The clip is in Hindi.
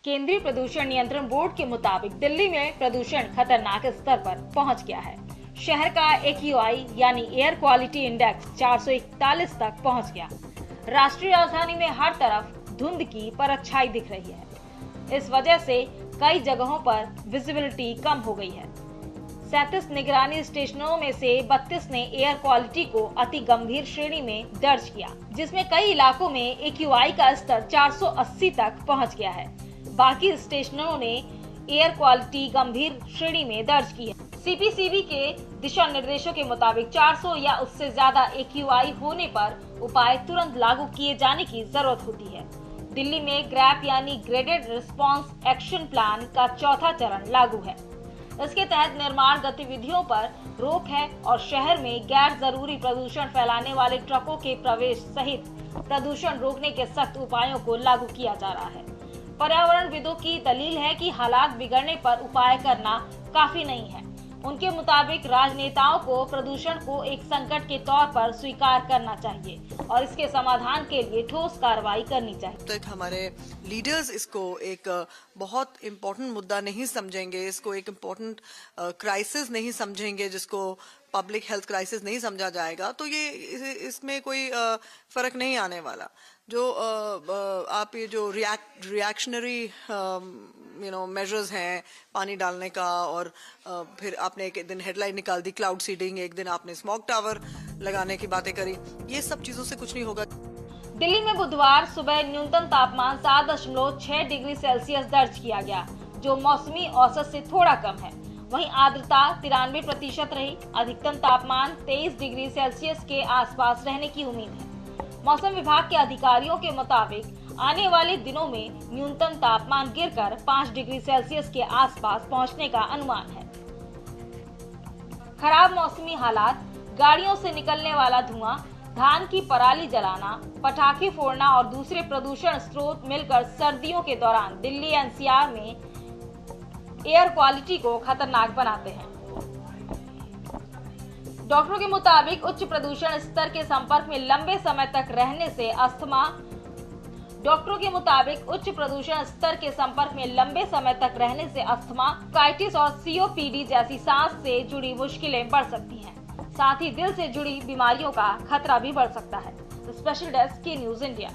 केंद्रीय प्रदूषण नियंत्रण बोर्ड के मुताबिक दिल्ली में प्रदूषण खतरनाक स्तर पर पहुंच गया है। शहर का AQI यानी एयर क्वालिटी इंडेक्स 441 तक पहुंच गया। राष्ट्रीय राजधानी में हर तरफ धुंध की परछाई दिख रही है। इस वजह से कई जगहों पर विजिबिलिटी कम हो गई है। 37 निगरानी स्टेशनों में से 32 ने एयर क्वालिटी को अति गंभीर श्रेणी में दर्ज किया, जिसमें कई इलाकों में AQI का स्तर 480 तक पहुंच गया है। बाकी स्टेशनों ने एयर क्वालिटी गंभीर श्रेणी में दर्ज की है। CPCB के दिशा निर्देशों के मुताबिक 400 या उससे ज्यादा AQI होने पर उपाय तुरंत लागू किए जाने की जरूरत होती है। दिल्ली में ग्रैप यानी ग्रेडेड रिस्पांस एक्शन प्लान का चौथा चरण लागू है। इसके तहत निर्माण गतिविधियों पर रोक है और शहर में गैर जरूरी प्रदूषण फैलाने वाले ट्रकों के प्रवेश सहित प्रदूषण रोकने के सख्त उपायों को लागू किया जा रहा है। पर्यावरणविदों की दलील है कि हालात बिगड़ने पर उपाय करना काफी नहीं है। उनके मुताबिक राजनेताओं को प्रदूषण को एक संकट के तौर पर स्वीकार करना चाहिए और इसके समाधान के लिए ठोस कार्रवाई करनी चाहिए। तो हमारे लीडर्स इसको एक बहुत इम्पोर्टेंट मुद्दा नहीं समझेंगे, इसको एक इम्पोर्टेंट क्राइसिस नहीं समझेंगे, जिसको पब्लिक हेल्थ क्राइसिस नहीं समझा जाएगा, तो ये इसमें कोई फर्क नहीं आने वाला। जो आप ये जो रिएक्शनरी मेजर्स हैं, पानी डालने का, और फिर आपने एक दिन हेडलाइन निकाल दी क्लाउड सीडिंग, एक दिन आपने स्मॉग टावर लगाने की बातें करी, ये सब चीजों से कुछ नहीं होगा। दिल्ली में बुधवार सुबह न्यूनतम तापमान 7.6 डिग्री सेल्सियस दर्ज किया गया, जो मौसमी औसत से थोड़ा कम है। वहीं आर्द्रता 93% रही। अधिकतम तापमान 23 डिग्री सेल्सियस के आसपास रहने की उम्मीद है। मौसम विभाग के अधिकारियों के मुताबिक आने वाले दिनों में न्यूनतम तापमान गिरकर 5 डिग्री सेल्सियस के आसपास पहुंचने का अनुमान है। खराब मौसमी हालात, गाड़ियों से निकलने वाला धुआं, धान की पराली जलाना, पटाखे फोड़ना और दूसरे प्रदूषण स्रोत मिलकर सर्दियों के दौरान दिल्ली NCR में एयर क्वालिटी को खतरनाक बनाते हैं। डॉक्टरों के मुताबिक उच्च प्रदूषण स्तर के संपर्क में लंबे समय तक रहने से अस्थमा काइटिस और COPD जैसी सांस से जुड़ी मुश्किलें बढ़ सकती हैं। साथ ही दिल से जुड़ी बीमारियों का खतरा भी बढ़ सकता है। स्पेशल डेस्क की न्यूज़ इंडिया।